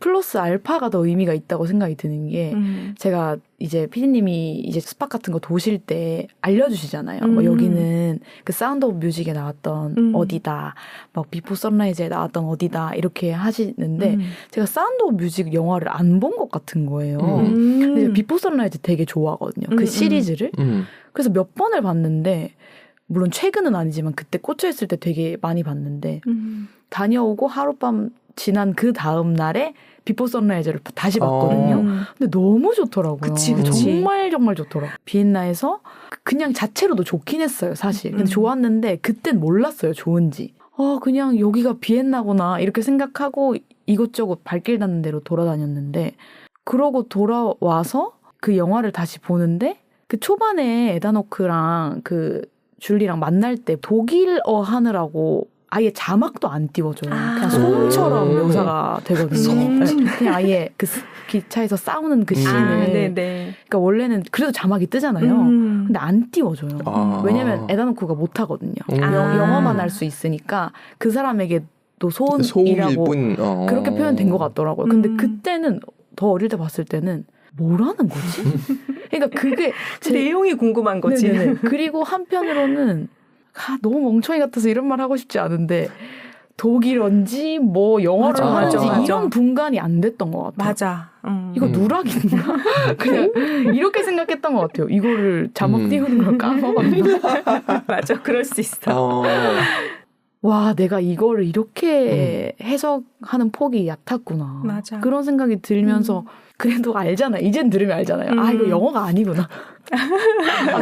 플러스 알파가 더 의미가 있다고 생각이 드는 게 제가 이제 피디님이 이제 스팟 같은 거 도실 때 알려주시잖아요. 뭐 여기는 그 사운드 오브 뮤직에 나왔던 어디다, 막 비포 선라이즈에 나왔던 어디다 이렇게 하시는데 제가 사운드 오브 뮤직 영화를 안 본 것 같은 거예요. 근데 비포 선라이즈 되게 좋아하거든요. 그 시리즈를. 그래서 몇 번을 봤는데 물론 최근은 아니지만 그때 꽂혀있을 때 되게 많이 봤는데 다녀오고 하룻밤 지난 그 다음 날에 비포 선라이즈를 다시 봤거든요. 근데 너무 좋더라고요. 그치. 정말 좋더라고요. 비엔나에서 그냥 자체로도 좋긴 했어요, 사실. 근데 좋았는데 그땐 몰랐어요, 좋은지. 그냥 여기가 비엔나구나 이렇게 생각하고 이것저것 발길 닿는 대로 돌아다녔는데 그러고 돌아와서 그 영화를 다시 보는데 그 초반에 에다노크랑 그 줄리랑 만날 때 독일어 하느라고 아예 자막도 안 띄워줘요. 그냥 소음처럼 묘사가 되거든요. 그냥 아예 그 기차에서 싸우는 그 씬을. 그러니까 원래는 그래도 자막이 뜨잖아요. 근데 안 띄워줘요. 왜냐면 에다노크가 못하거든요. 영어만 할 수 있으니까 그 사람에게도 소음이라고 그렇게 표현된 것 같더라고요. 근데 그때는 더 어릴 때 봤을 때는 뭐라는 거지? 그러니까 그게 내용이 궁금한 거지. 그리고 한편으로는 너무 멍청이 같아서 이런 말 하고 싶지 않은데 독일어인지 뭐 영어를 하는지 이런 분간이 안 됐던 것 같아요. 맞아. 이거 누락인가? 그냥 이렇게 생각했던 것 같아요. 이거를 자막 띄우는 걸 까먹었나? 맞아. 그럴 수 있어. 와, 내가 이거를 이렇게 해석하는 폭이 얕았구나. 맞아. 그런 생각이 들면서 그래도 알잖아. 이젠 들으면 알잖아요. 이거 영어가 아니구나.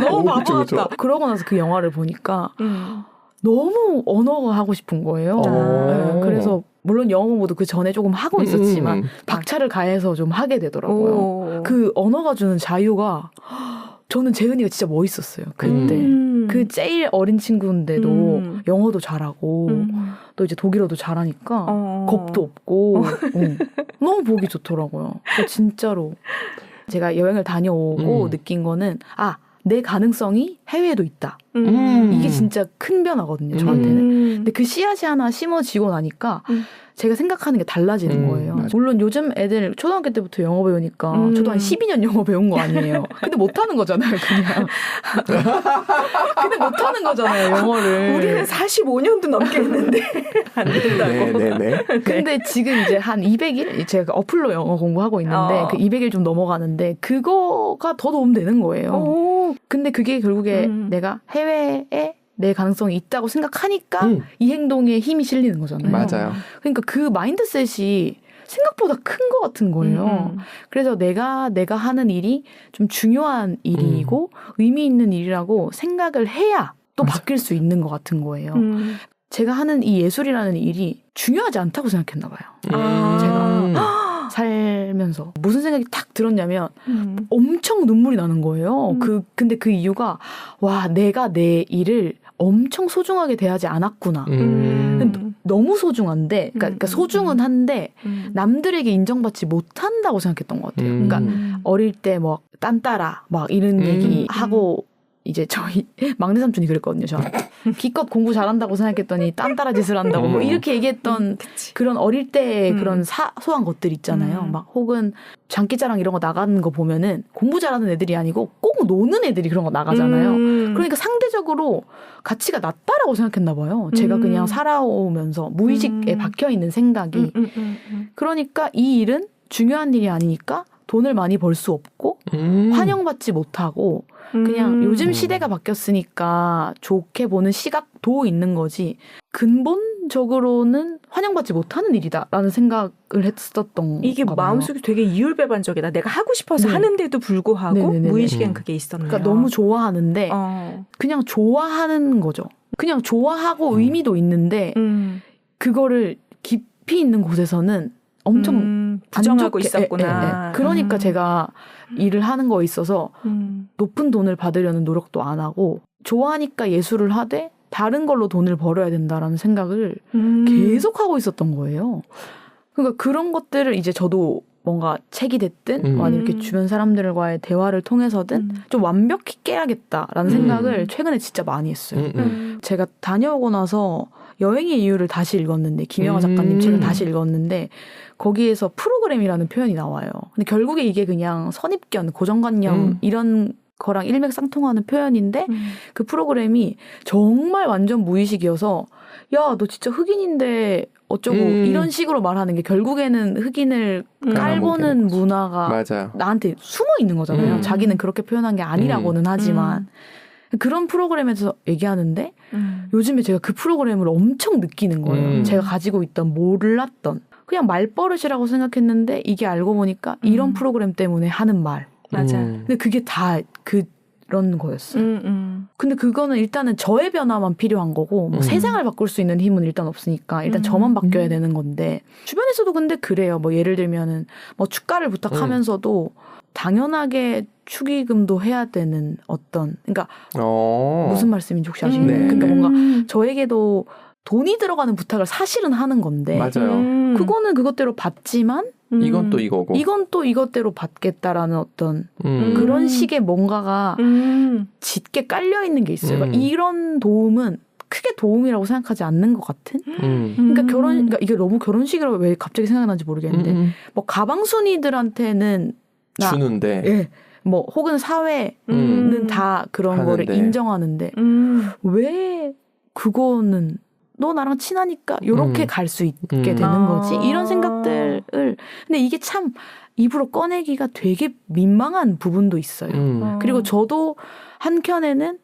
너무 바보 같다. 그러고 나서 그 영화를 보니까 너무 언어가 하고 싶은 거예요. 네, 그래서 물론 영어 공부도 그 전에 조금 하고 있었지만 박차를 가해서 좀 하게 되더라고요. 그 언어가 주는 자유가 저는 재은이가 진짜 멋있었어요. 그때. 그 제일 어린 친구인데도 영어도 잘하고 또 이제 독일어도 잘하니까 겁도 없고 너무 보기 좋더라고요. 진짜로 제가 여행을 다녀오고 느낀 거는 내 가능성이 해외에도 있다. 이게 진짜 큰 변화거든요, 저한테는. 근데 그 씨앗이 하나 심어지고 나니까 제가 생각하는 게 달라지는 거예요. 물론 요즘 애들 초등학교 때부터 영어 배우니까 저도 한 12년 영어 배운 거 아니에요. 근데 못하는 거잖아요, 그냥. 근데 못하는 거잖아요, 영어를. 우리는 45년도 넘게 했는데 안 된다고. 네네네. 근데 지금 이제 한 200일? 제가 어플로 영어 공부하고 있는데 그 200일 좀 넘어가는데 그거가 더 도움되는 거예요. 근데 그게 결국에 내가 해외에 내 가능성이 있다고 생각하니까 이 행동에 힘이 실리는 거잖아요. 맞아요. 그러니까 그 마인드셋이 생각보다 큰 것 같은 거예요. 그래서 내가 하는 일이 좀 중요한 일이고 의미 있는 일이라고 생각을 해야 또 바뀔 수 있는 것 같은 거예요. 제가 하는 이 예술이라는 일이 중요하지 않다고 생각했나 봐요. 제가 살면서 무슨 생각이 탁 들었냐면 엄청 눈물이 나는 거예요. 근데 그 이유가 내가 내 일을 엄청 소중하게 대하지 않았구나. 너무 소중한데, 그러니까 소중은 한데 남들에게 인정받지 못한다고 생각했던 것 같아요. 그러니까 어릴 때 뭐 딴따라 막 이런 얘기 하고 이제 저희 막내 삼촌이 그랬거든요. 저한테 기껏 공부 잘한다고 생각했더니 딴따라 짓을 한다고 뭐 이렇게 얘기했던 그런 어릴 때 그런 사소한 것들 있잖아요. 막 혹은 장기자랑 이런 거 나가는 거 보면은 공부 잘하는 애들이 아니고 꼭 노는 애들이 그런 거 나가잖아요. 그러니까 상대적으로 가치가 낮다라고 생각했나 봐요. 제가 그냥 살아오면서 무의식에 박혀 있는 생각이. 그러니까 이 일은 중요한 일이 아니니까 돈을 많이 벌 수 없고 환영받지 못하고 그냥 요즘 시대가 바뀌었으니까 좋게 보는 시각도 있는 거지 근본적으로는 환영받지 못하는 일이다라는 생각을 했었던 이게 마음속에 되게 이율배반적이다. 내가 하고 싶어서 하는데도 불구하고 무의식엔 그게 있었네요. 그러니까 너무 좋아하는데 그냥 좋아하는 거죠. 그냥 좋아하고 의미도 있는데 그거를 깊이 있는 곳에서는 엄청 부정하고 있었구나. 그러니까 제가 일을 하는 거에 있어서 높은 돈을 받으려는 노력도 안 하고 좋아하니까 예술을 하되 다른 걸로 돈을 벌어야 된다라는 생각을 계속 하고 있었던 거예요. 그러니까 그런 것들을 이제 저도 뭔가 책이 됐든 아니면 이렇게 주변 사람들과의 대화를 통해서든 좀 완벽히 깨야겠다라는 생각을 최근에 진짜 많이 했어요. 제가 다녀오고 나서 여행의 이유를 다시 읽었는데 김영하 작가님 책을 다시 읽었는데 거기에서 프로그램이라는 표현이 나와요. 근데 결국에 이게 그냥 선입견, 고정관념 이런 거랑 일맥상통하는 표현인데 그 프로그램이 정말 완전 무의식이어서 야, 너 진짜 흑인인데 어쩌고 이런 식으로 말하는 게 결국에는 흑인을 깔보는 문화가 맞아요. 나한테 숨어 있는 거잖아요. 자기는 그렇게 표현한 게 아니라고는 하지만 그런 프로그램에서 얘기하는데 요즘에 제가 그 프로그램을 엄청 느끼는 거예요. 제가 가지고 있던 몰랐던 그냥 말버릇이라고 생각했는데 이게 알고 보니까 이런 프로그램 때문에 하는 말. 맞아. 근데 그게 다 그런 거였어요. 근데 그거는 일단은 저의 변화만 필요한 거고 뭐 세상을 바꿀 수 있는 힘은 일단 없으니까 일단 저만 바뀌어야 되는 건데 주변에서도 근데 그래요. 뭐 예를 들면은 뭐 축가를 부탁하면서도 당연하게 축의금도 해야 되는 어떤 그러니까 무슨 말씀인지 혹시 아시나요? 그러니까 뭔가 저에게도 돈이 들어가는 부탁을 사실은 하는 건데 맞아요. 그거는 그것대로 받지만 이건 또 이거고 이건 또 이것대로 받겠다라는 어떤 그런 식의 뭔가가 짙게 깔려있는 게 있어요. 그러니까 이런 도움은 크게 도움이라고 생각하지 않는 것 같은? 그러니까 그러니까 이게 너무 결혼식이라고 왜 갑자기 생각나는지 모르겠는데 뭐 가방순이들한테는 주는데 예. 뭐 혹은 사회는 다 그런 하는데. 거를 인정하는데 왜 그거는 너 나랑 친하니까 요렇게 갈 수 있게 되는 거지 이런 생각들을 근데 이게 참 입으로 꺼내기가 되게 민망한 부분도 있어요. 그리고 저도 한켠에는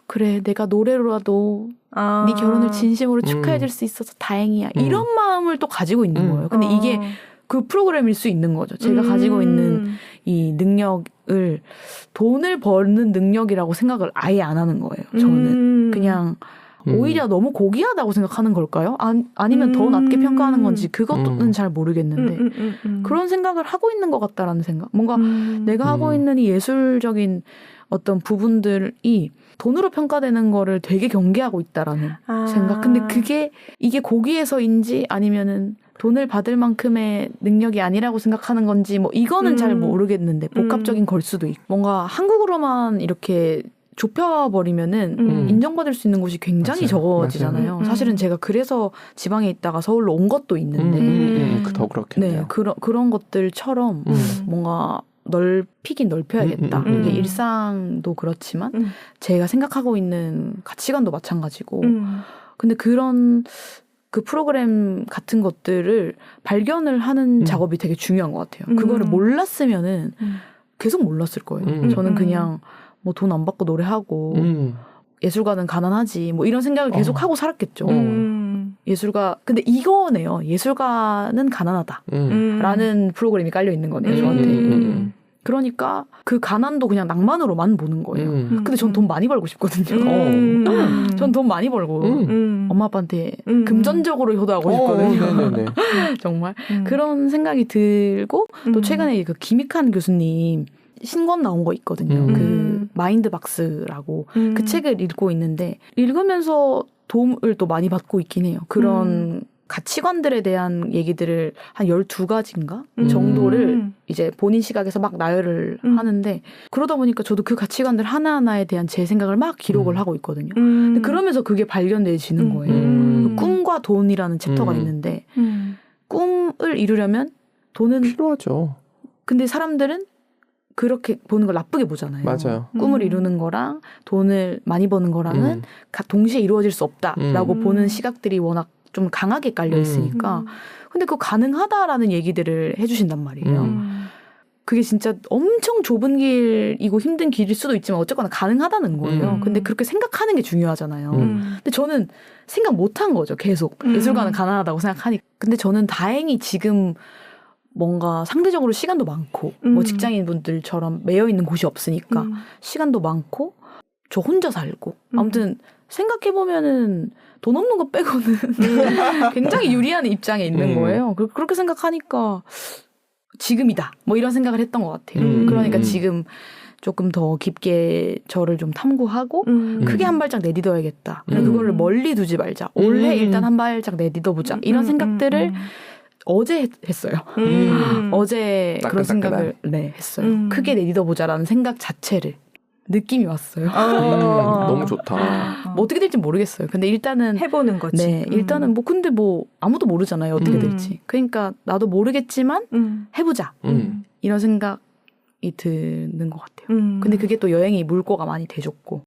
그래 내가 노래로라도 네 결혼을 진심으로 축하해 줄 수 있어서 다행이야 이런 마음을 또 가지고 있는 거예요. 근데 이게 그 프로그램일 수 있는 거죠. 제가 가지고 있는 이 능력을 돈을 버는 능력이라고 생각을 아예 안 하는 거예요. 저는 그냥 오히려 너무 고귀하다고 생각하는 걸까요? 아니면 더 낮게 평가하는 건지 그것은 잘 모르겠는데 그런 생각을 하고 있는 것 같다라는 생각. 뭔가 내가 하고 있는 이 예술적인 어떤 부분들이 돈으로 평가되는 거를 되게 경계하고 있다라는 생각. 근데 이게 고귀해서인지 아니면은 돈을 받을 만큼의 능력이 아니라고 생각하는 건지 뭐 이거는 잘 모르겠는데 복합적인 걸 수도 있고 뭔가 한국으로만 이렇게 좁혀버리면은 인정받을 수 있는 곳이 굉장히 맞아요. 적어지잖아요. 맞아요. 사실은 제가 그래서 지방에 있다가 서울로 온 것도 있는데 더 그렇겠네요. 네, 그런 것들처럼 뭔가 넓히긴 넓혀야겠다. 이게 일상도 그렇지만 제가 생각하고 있는 가치관도 마찬가지고 근데 그 프로그램 같은 것들을 발견을 하는 작업이 되게 중요한 것 같아요. 그거를 몰랐으면은 계속 몰랐을 거예요. 저는 그냥 뭐 돈 안 받고 노래하고 예술가는 가난하지 뭐 이런 생각을 계속 하고 살았겠죠. 예술가 근데 이거네요. 예술가는 가난하다 라는 프로그램이 깔려 있는 거네요. 저한테. 그러니까 그 가난도 그냥 낭만으로만 보는 거예요. 근데 전 돈 많이 벌고 싶거든요. 전 돈 많이 벌고 엄마 아빠한테 금전적으로 효도하고 싶거든요. 정말 그런 생각이 들고 또 최근에 그 김익한 교수님 신권 나온 거 있거든요. 그 마인드박스라고 그 책을 읽고 있는데 읽으면서 도움을 또 많이 받고 있긴 해요. 그런 가치관들에 대한 얘기들을 한 12가지인가 정도를 이제 본인 시각에서 막 나열을 하는데 그러다 보니까 저도 그 가치관들 하나하나에 대한 제 생각을 막 기록을 하고 있거든요. 근데 그러면서 그게 발견되지는 거예요. 그 꿈과 돈이라는 챕터가 있는데 꿈을 이루려면 돈은 필요하죠. 근데 사람들은 그렇게 보는 걸 나쁘게 보잖아요. 맞아요. 꿈을 이루는 거랑 돈을 많이 버는 거랑은 동시에 이루어질 수 없다라고 보는 시각들이 워낙 좀 강하게 깔려 있으니까. 근데 그거 가능하다라는 얘기들을 해주신단 말이에요. 그게 진짜 엄청 좁은 길이고 힘든 길일 수도 있지만 어쨌거나 가능하다는 거예요. 근데 그렇게 생각하는 게 중요하잖아요. 근데 저는 생각 못한 거죠. 계속. 예술가는 가난하다고 생각하니까. 근데 저는 다행히 지금 뭔가 상대적으로 시간도 많고 뭐 직장인분들처럼 매여 있는 곳이 없으니까 시간도 많고 저 혼자 살고 아무튼 생각해보면은 돈 없는 거 빼고는 굉장히 유리한 입장에 있는 거예요. 그렇게 생각하니까 지금이다 뭐 이런 생각을 했던 것 같아요. 그러니까 지금 조금 더 깊게 저를 좀 탐구하고 크게 한 발짝 내딛어야겠다. 그거를 멀리 두지 말자. 올해 일단 한 발짝 내딛어보자. 이런 생각들을 어제 했어요. 어제 그런 생각을 했어요. 크게 내딛어보자라는 생각 자체를. 느낌이 왔어요. 너무 좋다. 뭐 어떻게 될지 모르겠어요. 근데 일단은 해보는 거지. 네, 일단은 뭐 근데 뭐 아무도 모르잖아요. 어떻게 음. 될지. 그러니까 나도 모르겠지만 해보자. 이런 생각이 드는 것 같아요. 근데 그게 또 여행이 물꼬가 많이 돼줬고.